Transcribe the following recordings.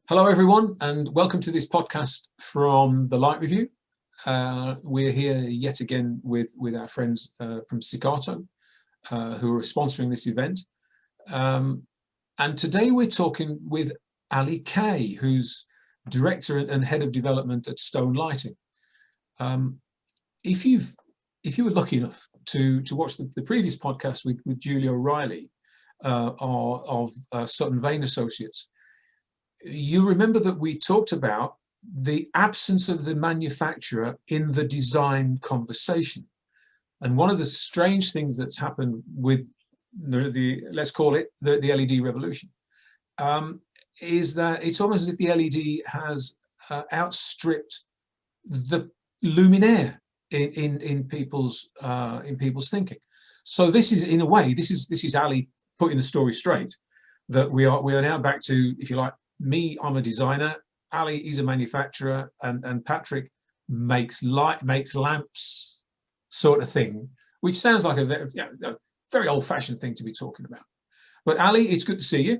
Hello, everyone, and welcome to this podcast from the Light Review. We're here yet again with our friends from Xicato, who are sponsoring this event. And today we're talking with Ali Kay, who's Director and Head of Development at Stoane Lighting. If you were lucky enough to watch the previous podcast with Julia O'Reilly of Sutton Vane Associates, you remember that we talked about the absence of the manufacturer in the design conversation. And one of the strange things that's happened with let's call it the LED revolution, is that it's almost as if the LED has outstripped the luminaire in people's thinking. So this is, in a way, this is Ali putting the story straight, that we are now back to, if you like, me, I'm a designer, Ali is a manufacturer, and Patrick makes lamps, sort of thing, which sounds like a very old-fashioned thing to be talking about. But Ali, it's good to see you.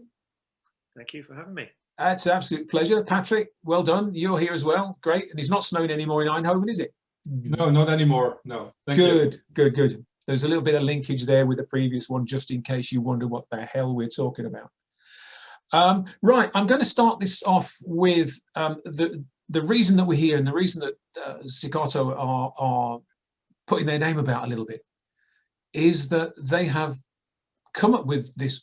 Thank you for having me. It's an absolute pleasure. Patrick, well done. You're here as well. Great. And it's not snowing anymore in Eindhoven, is it? No, not anymore. No. Thank you. Good. There's a little bit of linkage there with the previous one, just in case you wonder what the hell we're talking about. Right, I'm going to start this off with the reason that we're here, and the reason that Xicato are putting their name about a little bit, is that they have come up with this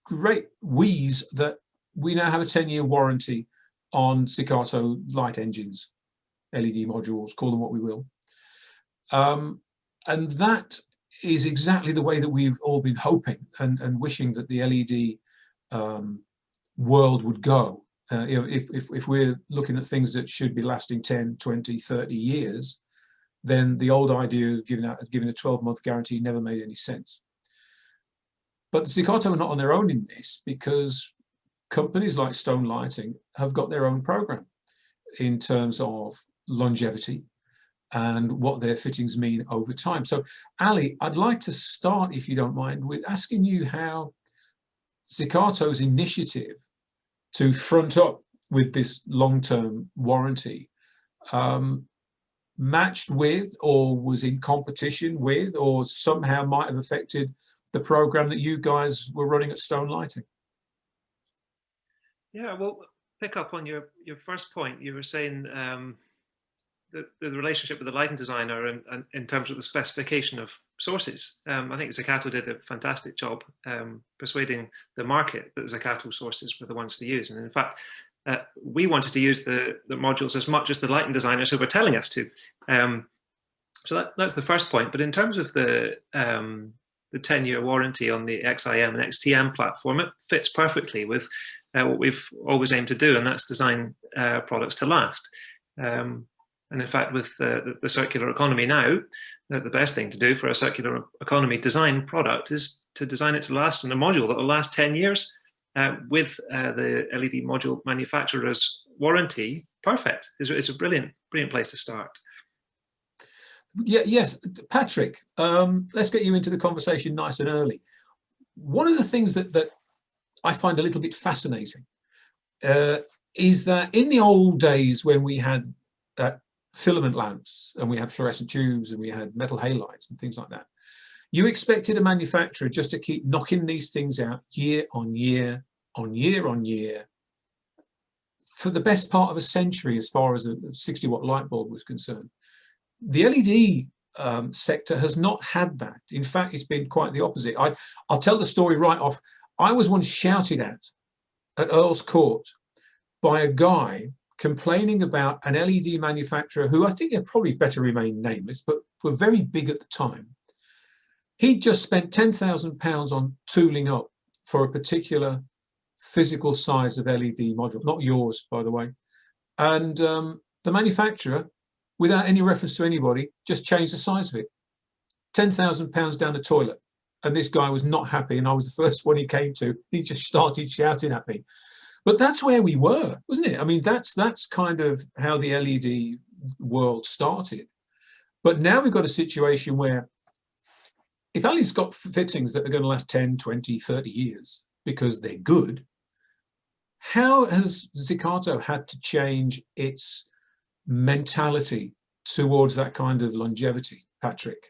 great wheeze that we now have a 10-year warranty on Xicato light engines, LED modules, call them what we will. And that is exactly the way that we've all been hoping and wishing that the LED world would go. If we're looking at things that should be lasting 10, 20, 30 years, then the old idea of giving a 12-month guarantee never made any sense. But Xicato are not on their own in this, because companies like Stoane Lighting have got their own program in terms of longevity and what their fittings mean over time. So Ali, I'd like to start, if you don't mind, with asking you how Xicato's initiative to front up with this long-term warranty matched with, or was in competition with, or somehow might have affected the program that you guys were running at Stoane Lighting. Yeah, well, pick up on your first point. You were saying the relationship with the lighting designer and in terms of the specification of sources. I think Xicato did a fantastic job persuading the market that Xicato sources were the ones to use. And in fact, we wanted to use the modules as much as the lighting designers who were telling us to. So that's the first point. But in terms of the 10-year warranty on the XIM and XTM platform, it fits perfectly with what we've always aimed to do, and that's design products to last. And in fact, with the circular economy now, the best thing to do for a circular economy design product is to design it to last in a module that will last 10 years with the LED module manufacturer's warranty. Perfect. It's a brilliant place to start. Yeah, yes, Patrick, let's get you into the conversation nice and early. One of the things that I find a little bit fascinating is that in the old days, when we had filament lamps and we had fluorescent tubes and we had metal halides and things like that, you expected a manufacturer just to keep knocking these things out year on year on year on year for the best part of a century, as far as a 60-watt light bulb was concerned. The LED sector has not had that. In fact, it's been quite the opposite. I'll tell the story right off. I was once shouted at Earl's Court by a guy complaining about an LED manufacturer who I think they'd probably better remain nameless, but were very big at the time. He'd just spent £10,000 on tooling up for a particular physical size of LED module, not yours, by the way. And the manufacturer, without any reference to anybody, just changed the size of it. £10,000 down the toilet. And this guy was not happy, and I was the first one he came to. He just started shouting at me. But that's where we were, wasn't it? I mean, that's kind of how the LED world started. But now we've got a situation where if Ali's got fittings that are going to last 10, 20, 30 years because they're good, How has Xicato had to change its mentality towards that kind of longevity, Patrick?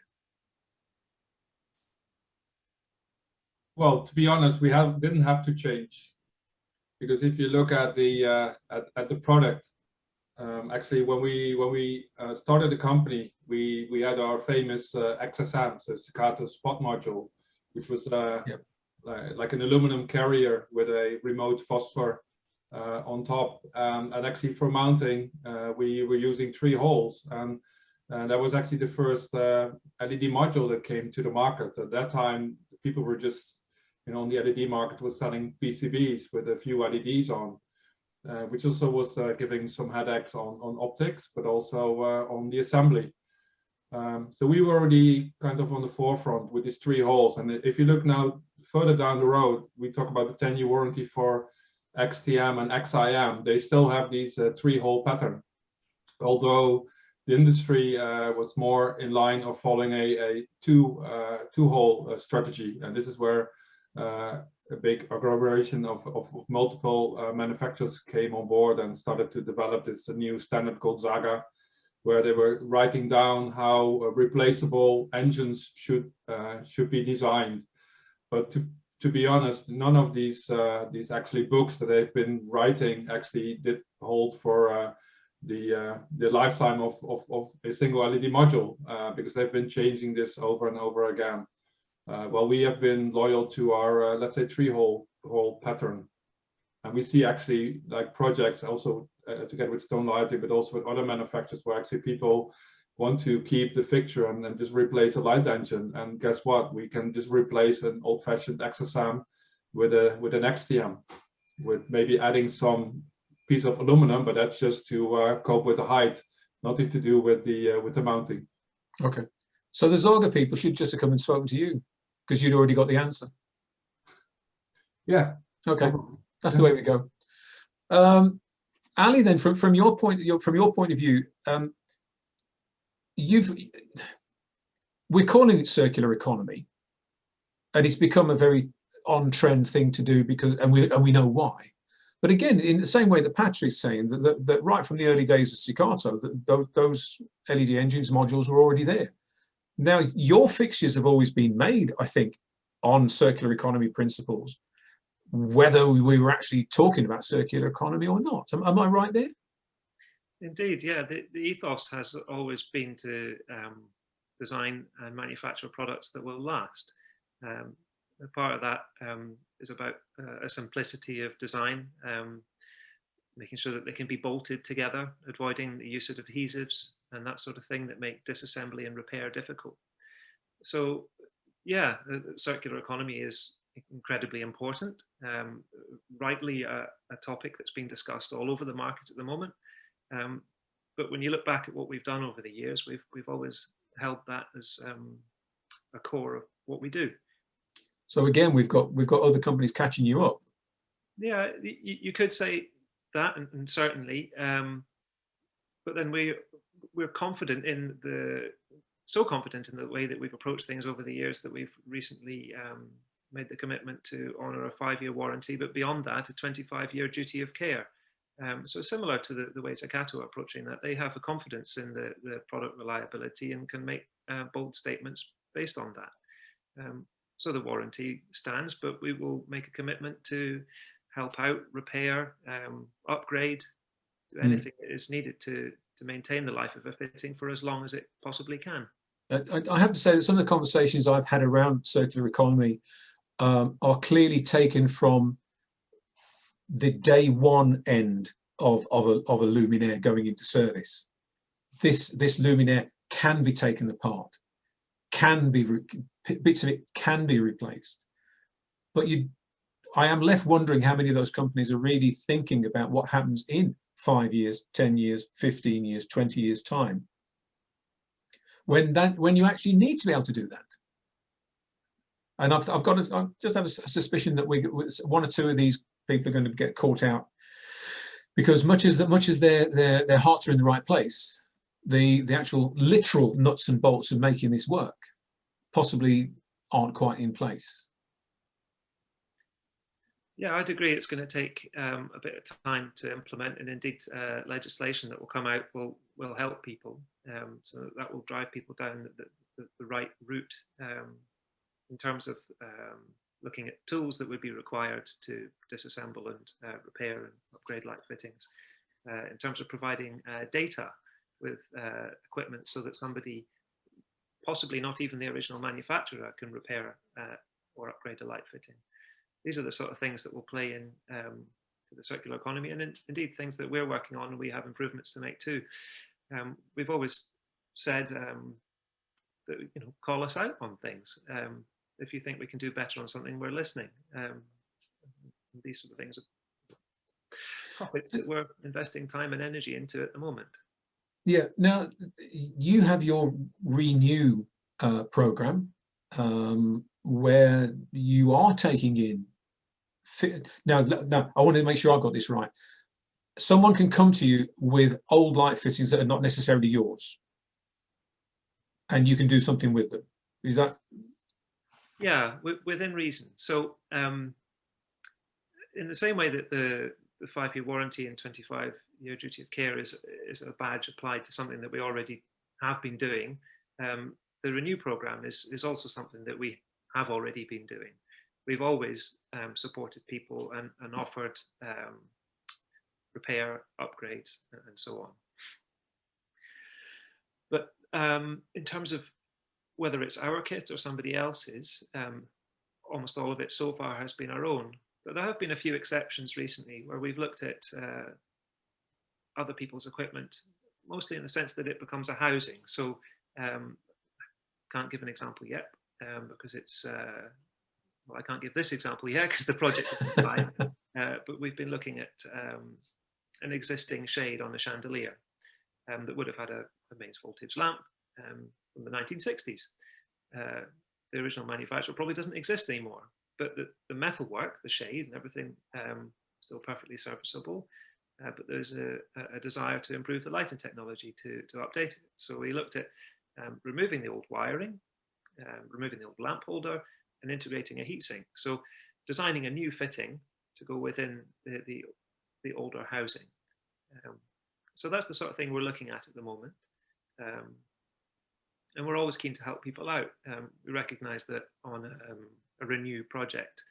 Well, to be honest, we didn't have to change, because if you look at the product, actually when we started the company, we had our famous XSM, so Xicato spot module, which was like an aluminum carrier with a remote phosphor on top, and actually for mounting we were using 3 holes, and that was actually the first LED module that came to the market. At that time, people were just, on the LED market was selling PCBs with a few LEDs on, which also was giving some headaches on optics, but also on the assembly. So we were already kind of on the forefront with these 3 holes. And if you look now further down the road, we talk about the 10-year warranty for XTM and XIM. They still have these 3-hole pattern, although the industry was more in line of following a two-hole strategy. And this is where a big agglomeration of multiple manufacturers came on board and started to develop this new standard called Zaga, where they were writing down how replaceable engines should be designed. But to be honest, none of these actually books that they've been writing actually did hold for the lifetime of a single LED module, because they've been changing this over and over again. Well, we have been loyal to our let's say 3-hole pattern, and we see actually like projects also together with Stone Lighting, but also with other manufacturers, where actually people want to keep the fixture and then just replace a light engine. And guess what? We can just replace an old-fashioned XSM with an XTM, with maybe adding some piece of aluminum, but that's just to cope with the height, nothing to do with the mounting. Okay, so the Zaga people should just have come and spoken to you, because you'd already got the answer. Yeah. Okay, that's the way we go. Ali, then from your point of view, we're calling it circular economy, and it's become a very on-trend thing to do, because and we know why. But again, in the same way that Patrick's saying that right from the early days of Xicato, those LED engines modules were already there. Now, your fixtures have always been made, I think, on circular economy principles, whether we were actually talking about circular economy or not. Am I right there? Indeed, yeah. The ethos has always been to design and manufacture products that will last. A part of that is about a simplicity of design, making sure that they can be bolted together, avoiding the use of adhesives and that sort of thing that make disassembly and repair difficult. So yeah, the circular economy is incredibly important, rightly a topic that's being discussed all over the market at the moment. But when you look back at what we've done over the years, we've always held that as a core of what we do. So again, we've got other companies catching you up. Yeah, you could say that, and certainly, but then we're confident in so confident in the way that we've approached things over the years that we've recently made the commitment to honour a 5-year warranty, but beyond that, a 25-year duty of care. So similar to the way Xicato are approaching that, they have a confidence in the product reliability and can make bold statements based on that. So the warranty stands, but we will make a commitment to help out, repair, upgrade, do anything that is needed to maintain the life of a fitting for as long as it possibly can. I have to say that some of the conversations I've had around circular economy are clearly taken from the day one end of a luminaire going into service. This luminaire can be taken apart, bits of it can be replaced, but I am left wondering how many of those companies are really thinking about what happens in 5 years, 10 years, 15 years, 20 years time, when you actually need to be able to do that. And I just have a suspicion that one or two of these people are going to get caught out, because much as their hearts are in the right place, the actual literal nuts and bolts of making this work possibly aren't quite in place. Yeah, I'd agree. It's going to take a bit of time to implement, and indeed legislation that will come out will help people. So that will drive people down the right route in terms of looking at tools that would be required to disassemble and repair and upgrade light fittings. In terms of providing data with equipment so that somebody, possibly not even the original manufacturer, can repair or upgrade a light fitting. These are the sort of things that will play in to the circular economy, and indeed things that we're working on and we have improvements to make too. We've always said that, you know, call us out on things. If you think we can do better on something, we're listening. These sort of things are topics that we're investing time and energy into at the moment. Yeah. Now, you have your Renew program, where you are taking in. Now, I want to make sure I've got this right. Someone can come to you with old light fittings that are not necessarily yours, and you can do something with them. Is that? Yeah, within reason. So in the same way that the 5-year warranty and 25-year duty of care is a badge applied to something that we already have been doing, the Renew program is also something that we have already been doing. We've always supported people and offered repair, upgrades, and so on. But in terms of whether it's our kit or somebody else's, almost all of it so far has been our own. But there have been a few exceptions recently where we've looked at other people's equipment, mostly in the sense that it becomes a housing. So can't give an example yet because it's, well, I can't give this example yet because the project is live. But we've been looking at an existing shade on a chandelier that would have had a mains voltage lamp from the 1960s. The original manufacturer probably doesn't exist anymore, but the metalwork, the shade and everything still perfectly serviceable. But there's a desire to improve the lighting technology to update it. So we looked at removing the old wiring, removing the old lamp holder, and integrating a heatsink. So designing a new fitting to go within the older housing. So that's the sort of thing we're looking at the moment. And we're always keen to help people out. We recognize that on a Renew project,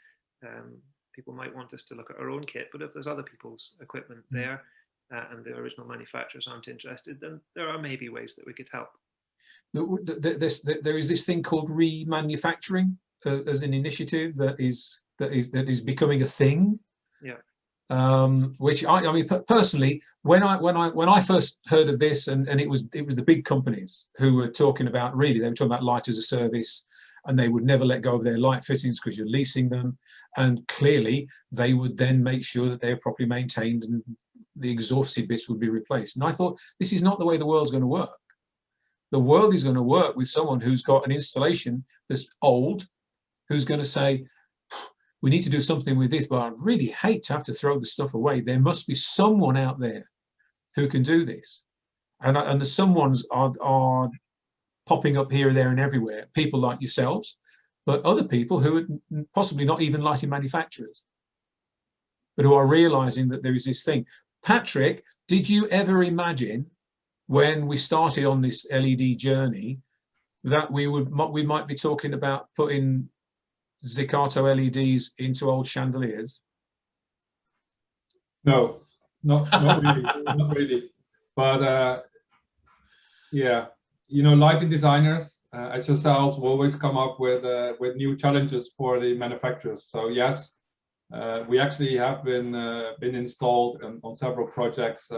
people might want us to look at our own kit, but if there's other people's equipment there and the original manufacturers aren't interested, then there are maybe ways that we could help. There is this thing called remanufacturing as an initiative that is becoming a thing. Yeah. Which I mean personally, when I first heard of this, and it was the big companies who were talking about, really they were talking about light as a service, and they would never let go of their light fittings because you're leasing them, and clearly they would then make sure that they're properly maintained and the exhausted bits would be replaced. And I thought, this is not the way the world's going to work. The world is going to work with someone who's got an installation that's old, who's going to say, we need to do something with this, but I really hate to have to throw the stuff away. There must be someone out there who can do this. And the someones are popping up here, there and everywhere. People like yourselves, but other people who are possibly not even lighting manufacturers, but who are realizing that there is this thing. Patrick, did you ever imagine when we started on this LED journey that we might be talking about putting Xicato LEDs into old chandeliers? No, not really, not really. But yeah, you know, lighting designers, as yourselves, will always come up with new challenges for the manufacturers. So yes, we actually have been installed on several projects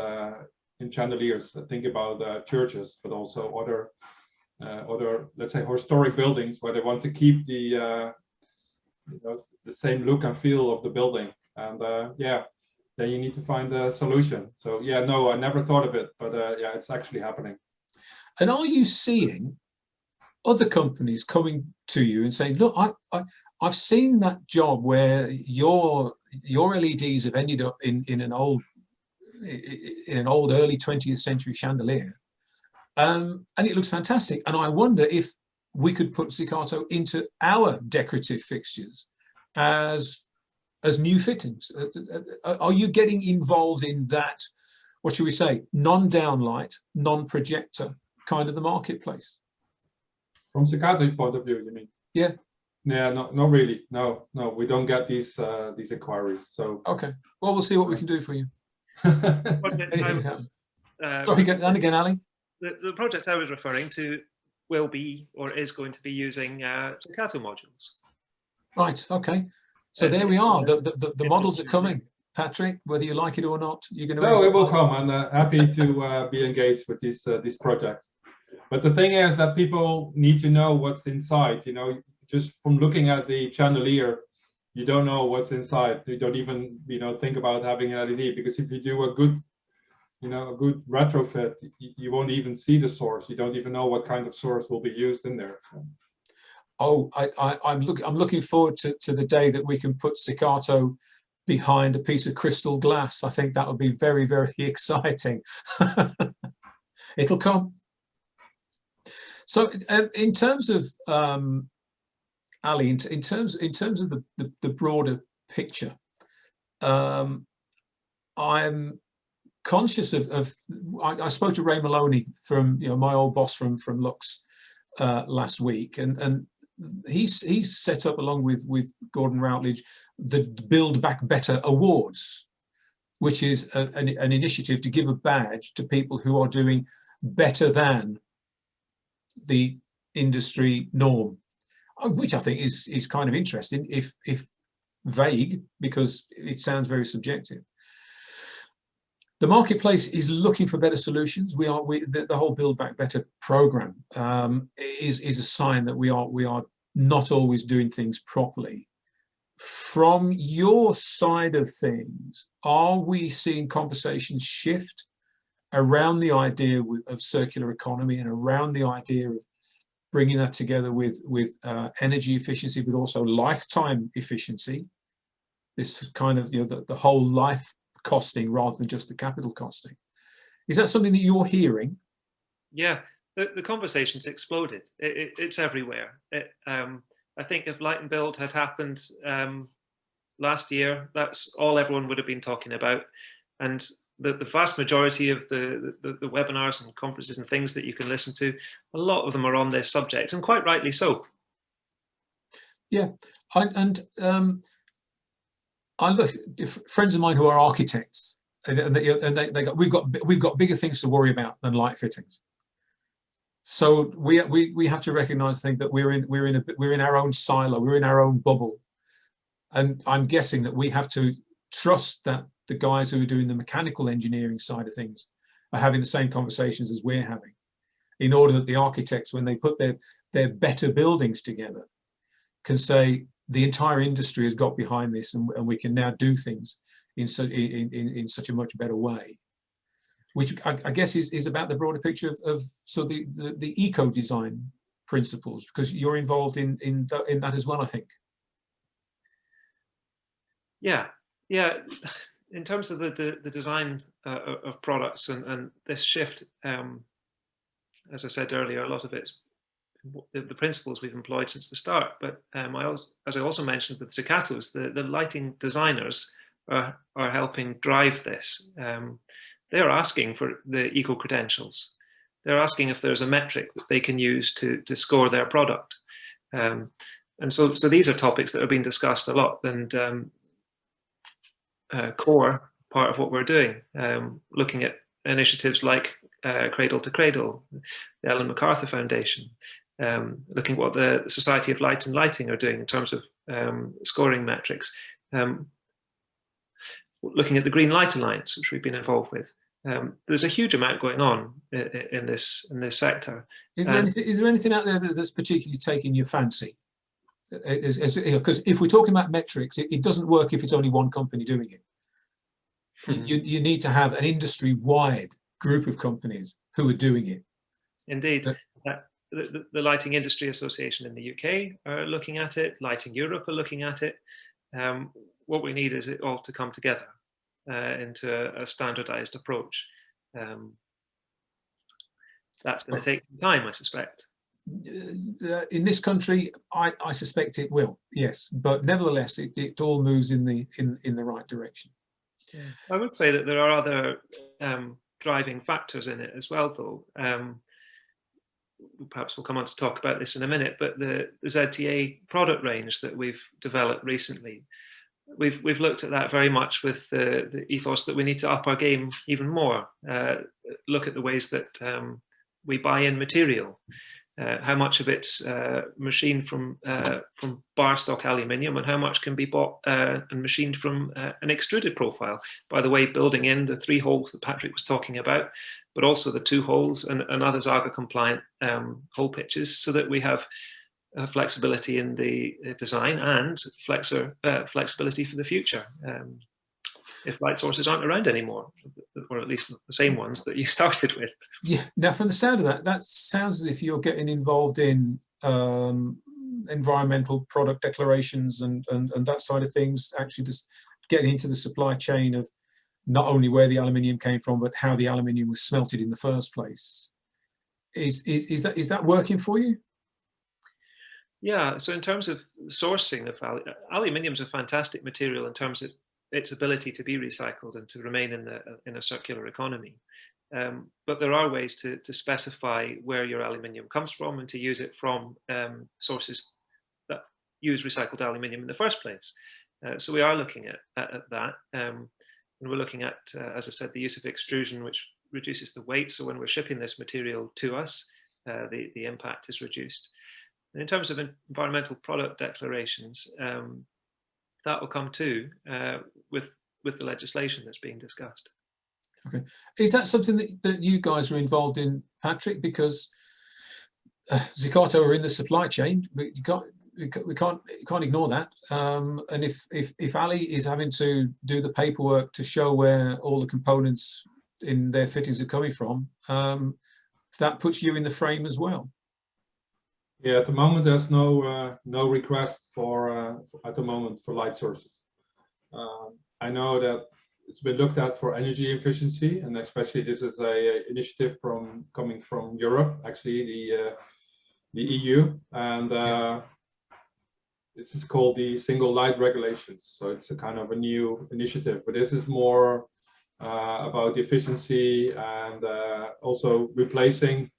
in chandeliers. Think about churches, but also other, let's say, historic buildings where they want to keep the the same look and feel of the building. And yeah, then you need to find a solution. So yeah, no, I never thought of it, but yeah, it's actually happening. And are you seeing other companies coming to you and saying, look, I've seen that job where your LEDs have ended up in an old early 20th century chandelier, and it looks fantastic, and I wonder if we could put Xicato into our decorative fixtures as as new fittings? Are you getting involved in that, what should we say, non-downlight, non-projector kind of the marketplace? From Xicato point of view, you mean? Yeah. Yeah, not really. No, we don't get these inquiries. So okay, well, we'll see what we can do for you. Anything can happen. Sorry, and again, Ali. The project I was referring to will be or is going to be using Xicato modules. Right. Okay. So there we are. The models are coming, Patrick. Whether you like it or not, you're going to. No, it will come. I'm happy to be engaged with this project. But the thing is that people need to know what's inside. You know, just from looking at the chandelier, you don't know what's inside. You don't even think about having an LED, because if you do a good retrofit, you won't even see the source. You don't even know what kind of source will be used in there. So. Oh, I'm looking forward to the day that we can put Xicato behind a piece of crystal glass. I think that would be very, very exciting. It'll come. So, in terms of Ali, in terms of the broader picture, I'm conscious of I spoke to Ray Maloney from my old boss from Lux last week, and he's set up, along with Gordon Routledge, the Build Back Better Awards, which is an initiative to give a badge to people who are doing better than the industry norm, which I think is kind of interesting, if vague, because it sounds very subjective. The marketplace is looking for better solutions. The whole Build Back Better program is a sign that we are not always doing things properly. From your side of things, are we seeing conversations shift around the idea of circular economy, and around the idea of bringing that together with energy efficiency, but also lifetime efficiency? This kind of the whole life costing rather than just the capital costing. Is that something that you're hearing? Yeah, the conversation's exploded. It's everywhere. I think if Light and Build had happened last year, that's all everyone would have been talking about. And the vast majority of the webinars and conferences and things that you can listen to, a lot of them are on this subject, and quite rightly so. Yeah, I look friends of mine who are architects, and we've got bigger things to worry about than light fittings. So we have to recognise, think that we're in our own silo, we're in our own bubble, and I'm guessing that we have to trust that the guys who are doing the mechanical engineering side of things are having the same conversations as we're having, in order that the architects, when they put their better buildings together, can say the entire industry has got behind this, and we can now do things in such a much better way, which I guess is about the broader picture of the eco design principles, because you're involved in that as well, I think. Yeah. In terms of the design of products and this shift, as I said earlier, a lot of it, the principles we've employed since the start. But as I also mentioned with Xicatos, the lighting designers are helping drive this. They're asking for the eco credentials. They're asking if there's a metric that they can use to score their product. And so these are topics that are being discussed a lot, and core part of what we're doing, looking at initiatives like Cradle to Cradle, the Ellen MacArthur Foundation, looking at what the Society of Light and Lighting are doing in terms of scoring metrics, looking at the Green Light Alliance, which we've been involved with. There's a huge amount going on in this sector. Is there anything out there that's particularly taking your fancy? Because if we're talking about metrics, it doesn't work if it's only one company doing it. You need to have an industry-wide group of companies who are doing it. Indeed. The Lighting Industry Association in the UK are looking at it. Lighting Europe are looking at it. What we need is it all to come together into a standardized approach. That's going to take some time, I suspect. in this country, I suspect it will, yes, but nevertheless, it all moves in the right direction. Yeah. I would say that there are other driving factors in it as well, though. Perhaps we'll come on to talk about this in a minute, but the ZTA product range that we've developed recently, we've looked at that very much with the ethos that we need to up our game even more. Look at the ways that we buy in material. How much of it's machined from bar stock aluminium, and how much can be bought and machined from an extruded profile. By the way, building in the 3 holes that Patrick was talking about, but also the 2 holes and other Zaga compliant hole pitches, so that we have flexibility in the design and flexibility for the future. If light sources aren't around anymore, or at least the same ones that you started with. Yeah. Now, from the sound of that, that sounds as if you're getting involved in environmental product declarations and that side of things. Actually, just getting into the supply chain of not only where the aluminium came from, but how the aluminium was smelted in the first place. Is that working for you? Yeah. So in terms of sourcing of aluminium is a fantastic material in terms of its ability to be recycled and to remain in a circular economy. But there are ways to specify where your aluminium comes from and to use it from sources that use recycled aluminium in the first place. So we are looking at that. And we're looking at, as I said, the use of extrusion, which reduces the weight. So when we're shipping this material to us, the impact is reduced. And in terms of environmental product declarations, that will come too with the legislation that's being discussed. Okay, is that something that you guys are involved in, Patrick? Because Xicato are in the supply chain. We can't ignore that. And if Ali is having to do the paperwork to show where all the components in their fittings are coming from, that puts you in the frame as well. Yeah, at the moment there's no request for at the moment for light sources. I know that it's been looked at for energy efficiency, and especially this is a initiative coming from Europe, actually the EU, and this is called the single light regulations. So it's a kind of a new initiative, but this is more about the efficiency and also replacing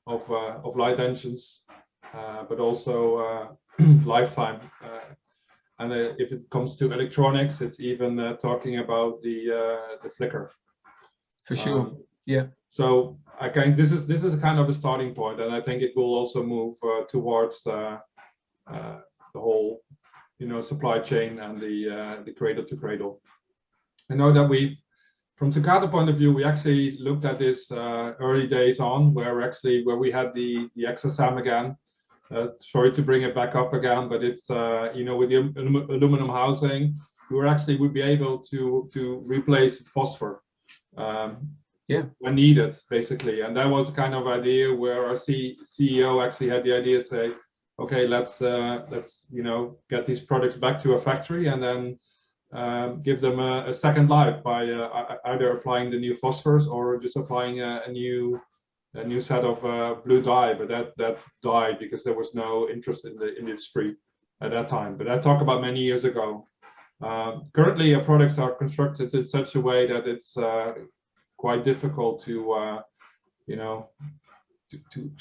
of light engines, but also lifetime. And if it comes to electronics, it's even talking about the flicker. For sure, yeah. So this is kind of a starting point, and I think it will also move towards the whole, supply chain and the cradle to cradle. I know that from Xicato point of view, we actually looked at this early days on, where we had the exosam again. Sorry to bring it back up again, but it's with the aluminum housing, would be able to replace phosphor when needed, basically. And that was the kind of idea where our CEO actually had the idea to say, okay, let's get these products back to a factory and then give them a second life by either applying the new phosphors or just applying a new set of blue dye. But that died because there was no interest in the industry at that time. But I talk about many years ago. Currently, our products are constructed in such a way that it's quite difficult to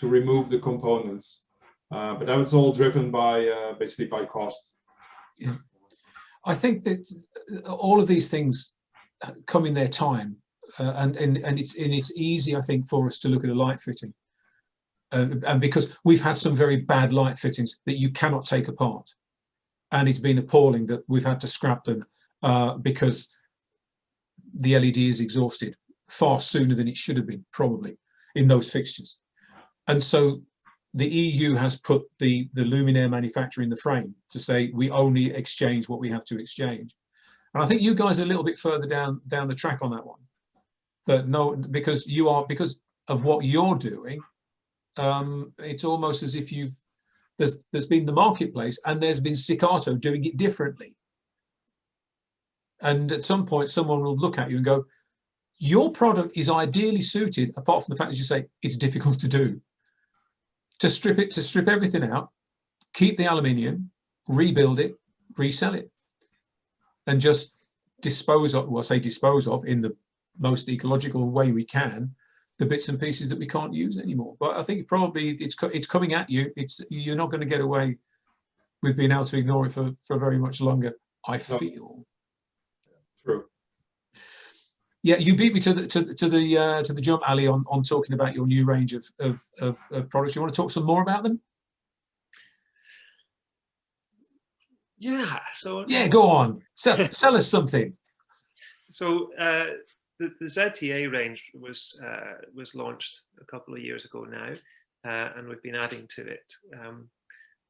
remove the components. But that was all driven by basically by cost. Yeah. I think that all of these things come in their time, and it's easy, I think, for us to look at a light fitting, and because we've had some very bad light fittings that you cannot take apart, and it's been appalling that we've had to scrap them because the LED is exhausted far sooner than it should have been, probably, in those fixtures. And so the EU has put the luminaire manufacturer in the frame to say we only exchange what we have to exchange. And I think you guys are a little bit further down the track on that one. That because of what you're doing, it's almost as if there's been the marketplace and there's been Xicato doing it differently. And at some point, someone will look at you and go, your product is ideally suited, apart from the fact, as you say, it's difficult to do. to strip everything out, keep the aluminium, rebuild it, resell it, and just dispose of, well, I say dispose of in the most ecological way we can, the bits and pieces that we can't use anymore. But I think probably it's coming at you. You're not going to get away with being able to ignore it for very much longer, I feel. True. Yeah, you beat me to the jump, Ali, on talking about your new range of products. You want to talk some more about them? Yeah. So yeah, go on. Sell us something. So the ZTA range was launched a couple of years ago now, and we've been adding to it.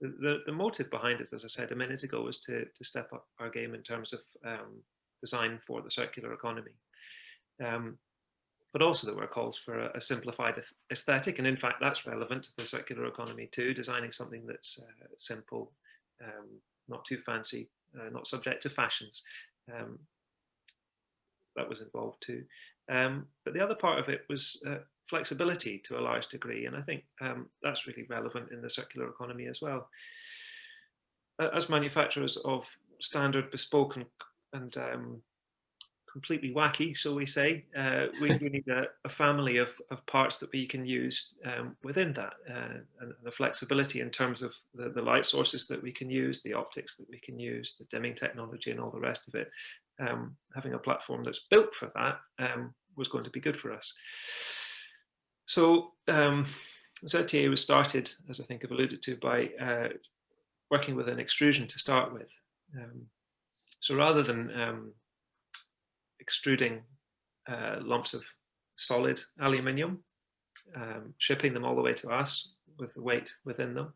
The motive behind it, as I said a minute ago, was to step up our game in terms of design for the circular economy. But also there were calls for a simplified aesthetic, and in fact that's relevant to the circular economy too, designing something that's simple, not too fancy, not subject to fashions. That was involved too. But the other part of it was flexibility to a large degree, and I think that's really relevant in the circular economy as well. As manufacturers of standard, bespoke, and completely wacky, shall we say, we need a family of parts that we can use within that, and the flexibility in terms of the light sources that we can use, the optics that we can use, the dimming technology and all the rest of it. Having a platform that's built for that was going to be good for us. So ZTA was started, as I think I've alluded to, by working with an extrusion to start with. So rather than extruding lumps of solid aluminium, shipping them all the way to us with the weight within them,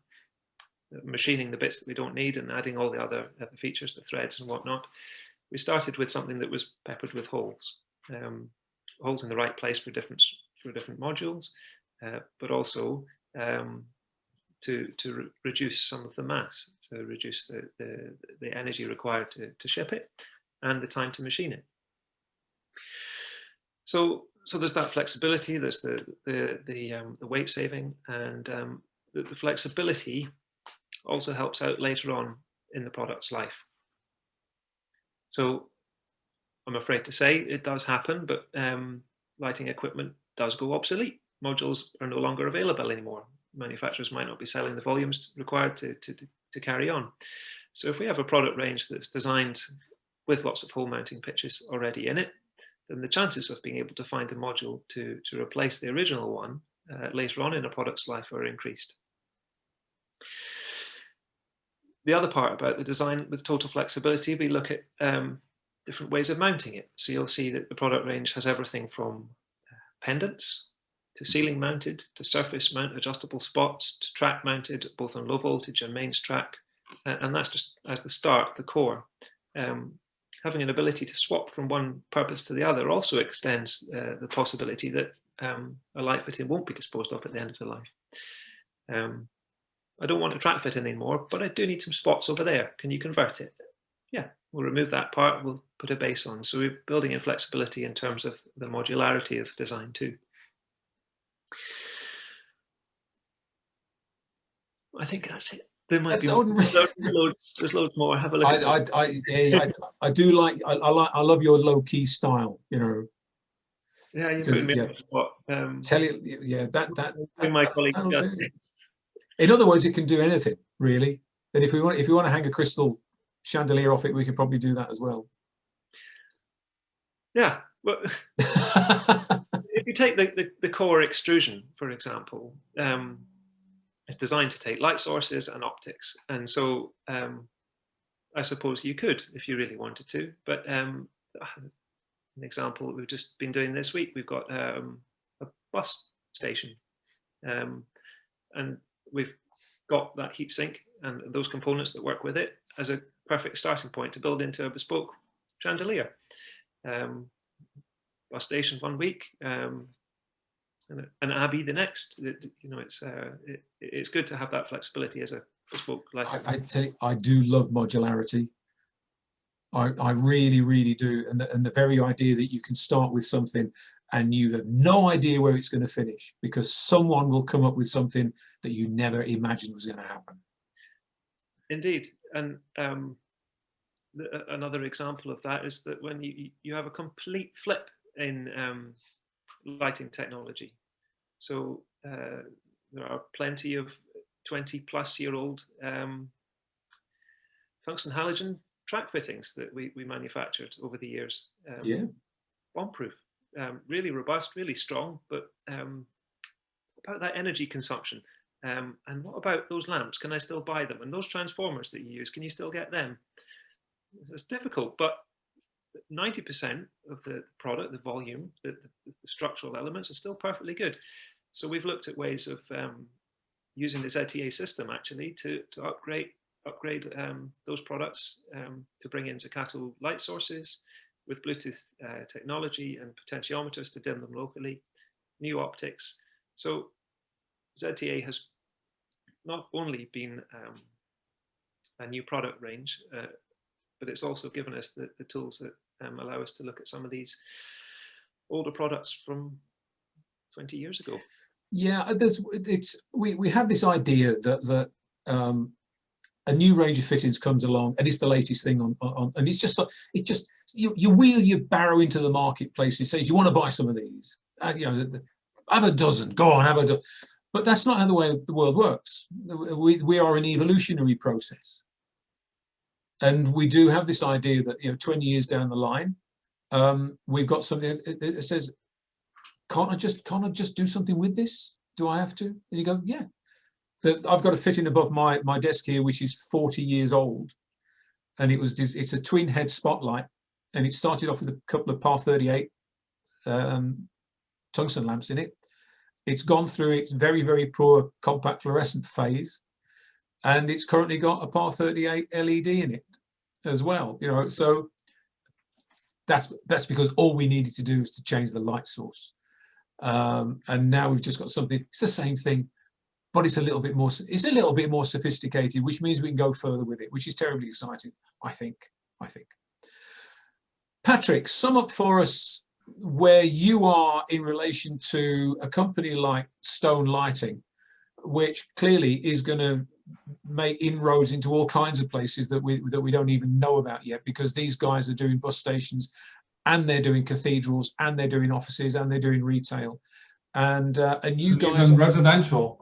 machining the bits that we don't need and adding all the other features, the threads and whatnot, we started with something that was peppered with holes. Holes in the right place for different modules, but also to reduce some of the mass, so reduce the energy required to ship it and the time to machine it. So there's that flexibility, there's the weight saving, and the flexibility also helps out later on in the product's life. So I'm afraid to say it does happen, but lighting equipment does go obsolete. Modules are no longer available anymore. Manufacturers might not be selling the volumes required to carry on. So if we have a product range that's designed with lots of hole mounting pitches already in it, then the chances of being able to find a module to replace the original one later on in a product's life are increased. The other part about the design with total flexibility, we look at different ways of mounting it. So you'll see that the product range has everything from pendants to ceiling mounted, to surface mount adjustable spots, to track mounted, both on low voltage and mains track. And that's just as the start, the core. Having an ability to swap from one purpose to the other also extends the possibility that a light fitting won't be disposed of at the end of the life. I don't want a track fit anymore, but I do need some spots over there. Can you convert it? Yeah, we'll remove that part, we'll put a base on. So we're building in flexibility in terms of the modularity of design too. I think that's it. There might be there's loads more. Have a look. I do like. I love your low key style. You know. Yeah, you put me on the spot. Tell you, yeah, that my colleague. In other words, it can do anything really. And if we want to hang a crystal chandelier off it, we can probably do that as well. Yeah. Well, if you take the core extrusion, for example. It's designed to take light sources and optics, and so I suppose you could if you really wanted to. But an example that we've just been doing this week, we've got a bus station, and we've got that heatsink and those components that work with it as a perfect starting point to build into a bespoke chandelier. Bus station one week. And Abbey the next. You know, it's good to have that flexibility as a bespoke lighting. I tell you, I do love modularity. I really, really do, and the very idea that you can start with something and you have no idea where it's going to finish because someone will come up with something that you never imagined was going to happen. Indeed. And another example of that is that when you have a complete flip in lighting technology. So there are plenty of 20-plus-year-old tungsten halogen track fittings that we manufactured over the years. Yeah. Bomb-proof, really robust, really strong, but about that energy consumption. And what about those lamps? Can I still buy them? And those transformers that you use, can you still get them? It's difficult, but 90% of the product, the volume, the structural elements are still perfectly good. So we've looked at ways of using the ZTA system actually to upgrade those products, to bring in Xicato light sources with Bluetooth technology and potentiometers to dim them locally, new optics. So ZTA has not only been a new product range, but it's also given us the tools that allow us to look at some of these older products from 20 years ago. Yeah, we have this idea that a new range of fittings comes along and it's the latest thing on and it's just you wheel your barrow into the marketplace and says you want to buy some of these, and have a dozen, go on, have a dozen. But that's not how the world works. We are an evolutionary process, and we do have this idea that 20 years down the line, we've got something that says, can't I just do something with this? Do I have to? And you go, yeah. I've got a fitting above my desk here, which is 40 years old, and it's a twin head spotlight, and it started off with a couple of par 38 tungsten lamps in it. It's gone through its very, very poor compact fluorescent phase, and it's currently got a par 38 LED in it as well. So that's because all we needed to do is to change the light source, and now we've just got something. It's the same thing, but it's a little bit more sophisticated, which means we can go further with it, which is terribly exciting, I think. Patrick, sum up for us where you are in relation to a company like Stoane Lighting, which clearly is going to make inroads into all kinds of places that we don't even know about yet, because these guys are doing bus stations, and they're doing cathedrals, and they're doing offices, and they're doing retail, and you guys even residential.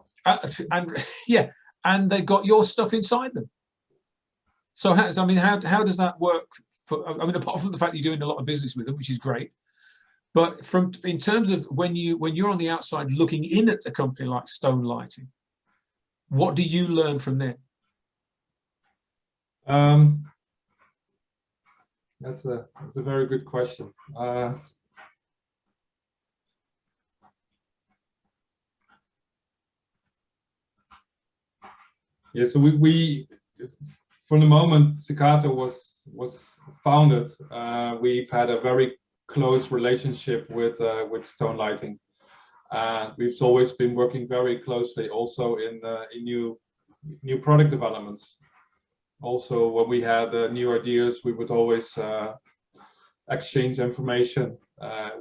And they've got your stuff inside them. So how does that work? Apart from the fact that you're doing a lot of business with them, which is great, but in terms of when you're on the outside looking in at a company like Stoane Lighting, what do you learn from there? That's a very good question. Yeah, so we from the moment Xicato was founded, we've had a very close relationship with Stoane Lighting. We've always been working very closely also in new product developments. Also, when we had new ideas, we would always exchange information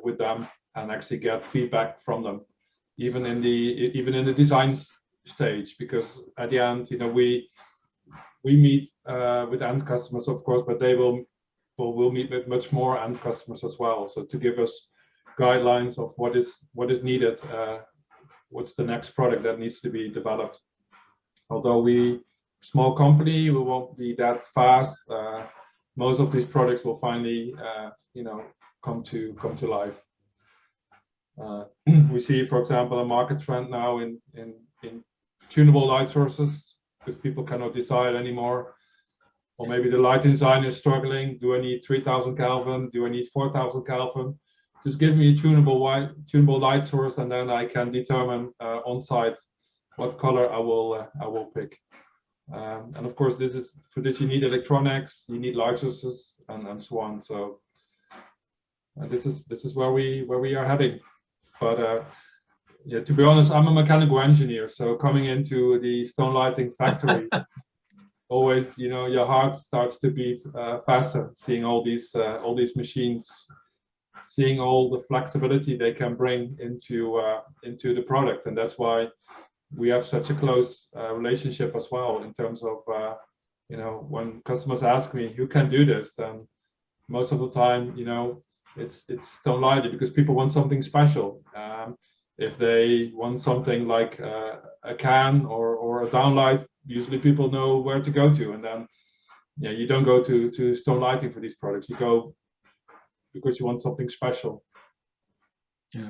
with them and actually get feedback from them, even in the design stage, because at the end, we meet with end customers, of course, but they will meet with much more end customers as well. So to give us guidelines of what is needed, what's the next product that needs to be developed. Although small company, we won't be that fast. Most of these products will finally, come to life. We see, for example, a market trend now in tunable light sources, because people cannot decide anymore. Or maybe the light designer is struggling. Do I need 3000 Kelvin? Do I need 4000 Kelvin? Just give me a tunable light source, and then I can determine on site what color I will pick. And of course, for this you need electronics, you need light sources, and so on. So this is where we are heading. But yeah, to be honest, I'm a mechanical engineer, so coming into the Stoane Lighting factory, always, your heart starts to beat faster, seeing all these machines seeing all the flexibility they can bring into the product, and that's why we have such a close relationship as well, in terms of you know, when customers ask me who can do this, then most of the time, you know, it's Stone Lighting, because people want something special. If they want something like a can or a downlight, usually people know where to go to, and then yeah, you don't go to Stone Lighting for these products. You go because you want something special. Yeah,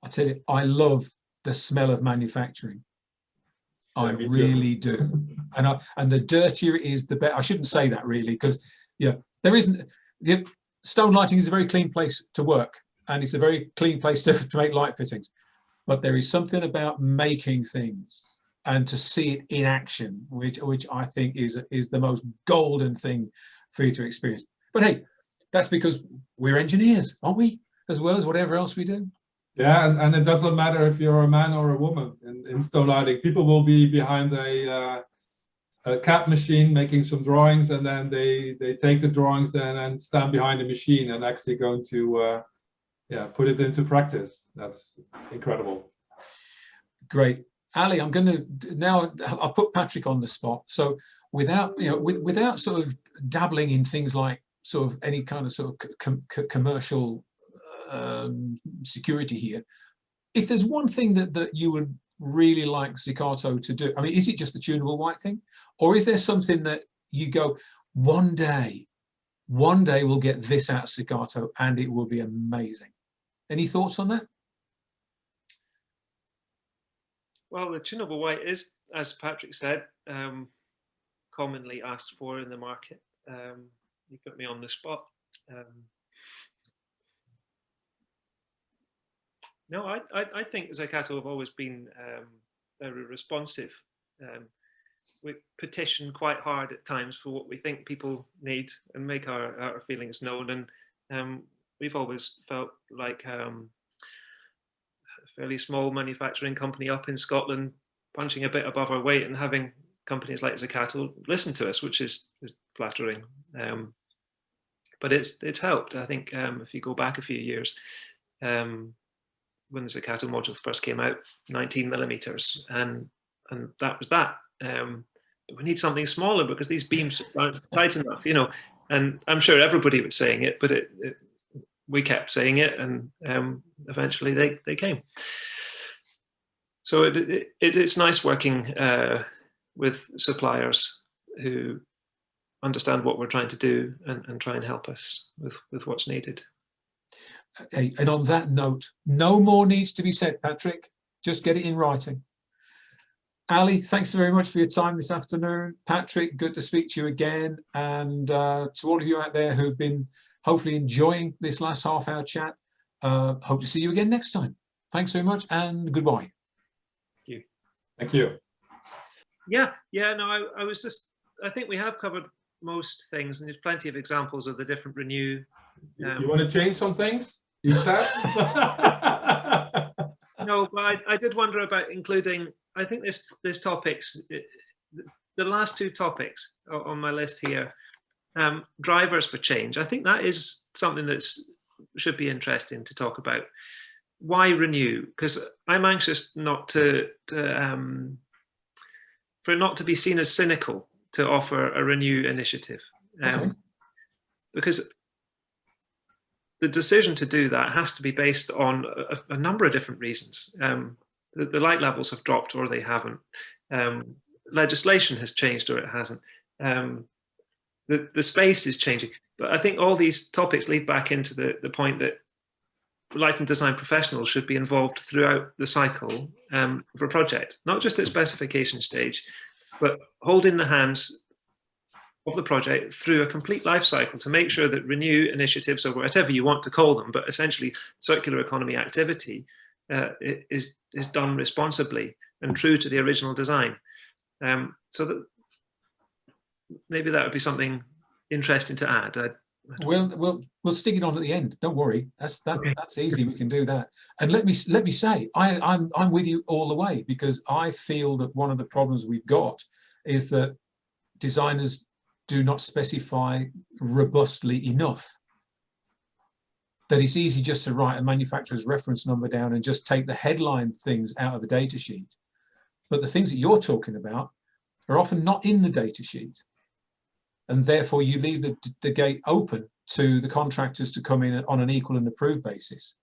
I tell you, I love the smell of manufacturing. I really do. And the dirtier it is, the better. I shouldn't say that really, because yeah, there isn't. Stone Lighting is a very clean place to work, and it's a very clean place to make light fittings. But there is something about making things and to see it in action, which I think is the most golden thing for you to experience. But hey, that's because we're engineers, aren't we? As well as whatever else we do. Yeah, and it doesn't matter if you're a man or a woman in Stone Lighting. People will be behind a CAD machine making some drawings, and then they take the drawings and stand behind the machine and actually going to yeah, put it into practice. That's incredible. Great. Ali, I'm going to now, I'll put Patrick on the spot. So without, you know, without sort of dabbling in things like sort of any kind of sort of commercial security here, if there's one thing that you would really like Xicato to do, I mean, is it just the tunable white thing, or is there something that you go, one day we'll get this out of Xicato and it will be amazing? Any thoughts on that? Well, the tunable white is, as Patrick said, commonly asked for in the market. You put me on the spot. No, I think Xicato have always been very responsive. We petition quite hard at times for what we think people need and make our feelings known. And we've always felt like a fairly small manufacturing company up in Scotland, punching a bit above our weight, and having companies like Xicato listen to us, which is flattering. But it's helped. I think if you go back a few years, when the Xicato modules first came out, 19 millimeters, and that was that. But we need something smaller because these beams aren't tight enough, you know. And I'm sure everybody was saying it, but we kept saying it, and eventually they came. So it's nice working with suppliers who understand what we're trying to do and try and help us with what's needed. Okay, and on that note, no more needs to be said, Patrick. Just get it in writing. Ali, thanks very much for your time this afternoon. Patrick, good to speak to you again. And to all of you out there who've been hopefully enjoying this last half-hour chat, hope to see you again next time. Thanks very much, and goodbye. Thank you. Thank you. Yeah, no, I think we have covered most things, and there's plenty of examples of the different Renew. You want to change some things? You said? No, but I did wonder about including, I think there's topics, the last two topics on my list here, drivers for change. I think that is something that should be interesting to talk about. Why Renew? Because I'm anxious not for it not to be seen as cynical to offer a Renew initiative. Okay. Because the decision to do that has to be based on a number of different reasons. The light levels have dropped or they haven't. Legislation has changed or it hasn't. The space is changing. But I think all these topics lead back into the point that light and design professionals should be involved throughout the cycle of a project, not just at specification stage, but holding the hands of the project through a complete life cycle to make sure that Renew initiatives, or whatever you want to call them, but essentially circular economy activity, is done responsibly and true to the original design. So that maybe that would be something interesting to add. We'll stick it on at the end. Don't worry. That's easy. We can do that. And let me say, I'm with you all the way, because I feel that one of the problems we've got is that designers do not specify robustly enough. that it's easy just to write a manufacturer's reference number down and just take the headline things out of the data sheet. But the things that you're talking about are often not in the data sheet. And therefore you leave the gate open to the contractors to come in on an equal and approved basis.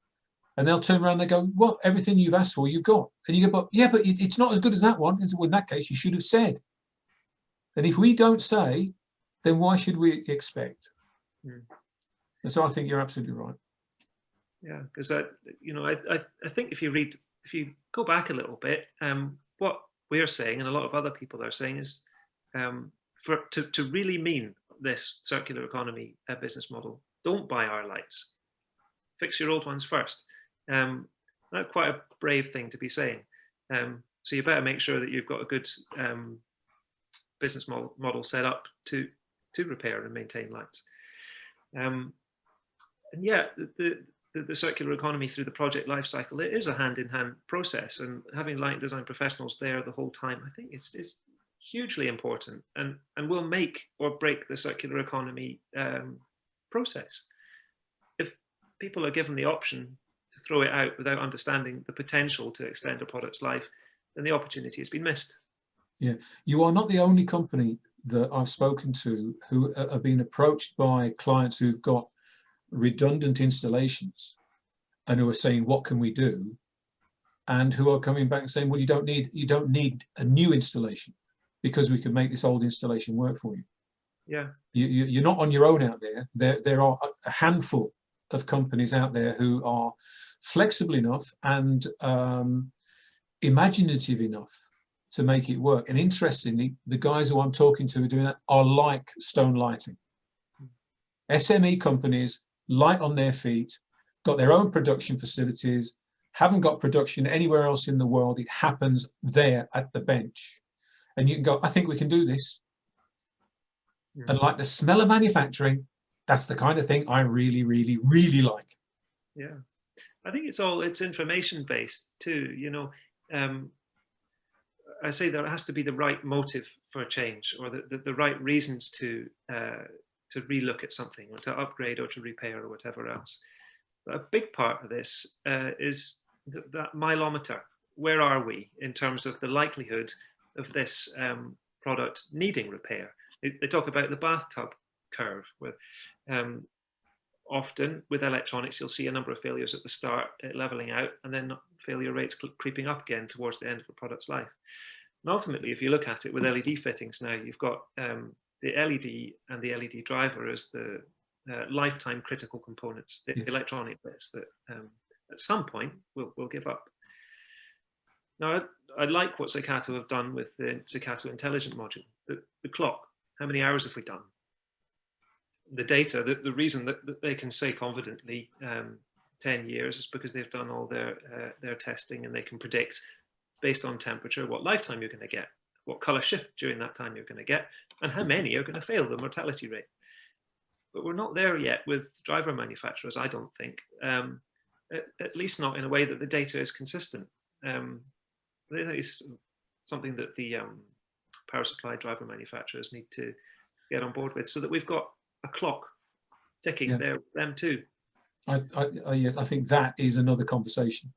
And they'll turn around and they go, well, everything you've asked for, you've got. And you go, but yeah, but it's not as good as that one. And so, well, in that case, you should have said. And if we don't say, then why should we expect? Mm. And so I think you're absolutely right. Yeah, because I think if you go back a little bit, what we're saying and a lot of other people are saying is, to really mean this circular economy business model, don't buy our lights. Fix your old ones first. That's quite a brave thing to be saying. So you better make sure that you've got a good business model set up to repair and maintain lights. And yeah, the circular economy through the project life cycle, it is a hand-in-hand process, and having light design professionals there the whole time, I think it's hugely important, and will make or break the circular economy process. If people are given the option to throw it out without understanding the potential to extend a product's life, then the opportunity has been missed. Yeah, you are not the only company that I've spoken to who are being approached by clients who've got redundant installations and who are saying, what can we do? And who are coming back and saying, well, you don't need a new installation because we can make this old installation work for you. Yeah. You're not on your own out there. There are a handful of companies out there who are flexible enough and imaginative enough to make it work. And interestingly, the guys who I'm talking to who are doing that are like Stone Lighting. SME companies, light on their feet, got their own production facilities, haven't got production anywhere else in the world. It happens there at the bench. And you can go, I think we can do this. Yeah. And like the smell of manufacturing, that's the kind of thing I really, really, really like. Yeah. I think it's information based too, you know. I say there has to be the right motive for a change, or the right reasons to relook at something, or to upgrade, or to repair, or whatever else. But a big part of this is that mileometer. Where are we in terms of the likelihood of this product needing repair? They talk about the bathtub curve, with often with electronics, you'll see a number of failures at the start, leveling out, and then failure rates creeping up again towards the end of a product's life. And ultimately, if you look at it with LED fittings now, you've got the LED and the LED driver as the lifetime critical components, the yes. electronic bits that at some point will give up. Now, I like what Xicato have done with the Xicato Intelligent module, the clock. How many hours have we done? The data, the reason that they can say confidently 10 years is because they've done all their testing, and they can predict based on temperature what lifetime you're going to get, what color shift during that time you're going to get, and how many are going to fail, the mortality rate. But we're not there yet with driver manufacturers, I don't think, at least not in a way that the data is consistent. That is something that the power supply driver manufacturers need to get on board with, so that we've got a clock ticking there, them too. Yes, I think that is another conversation.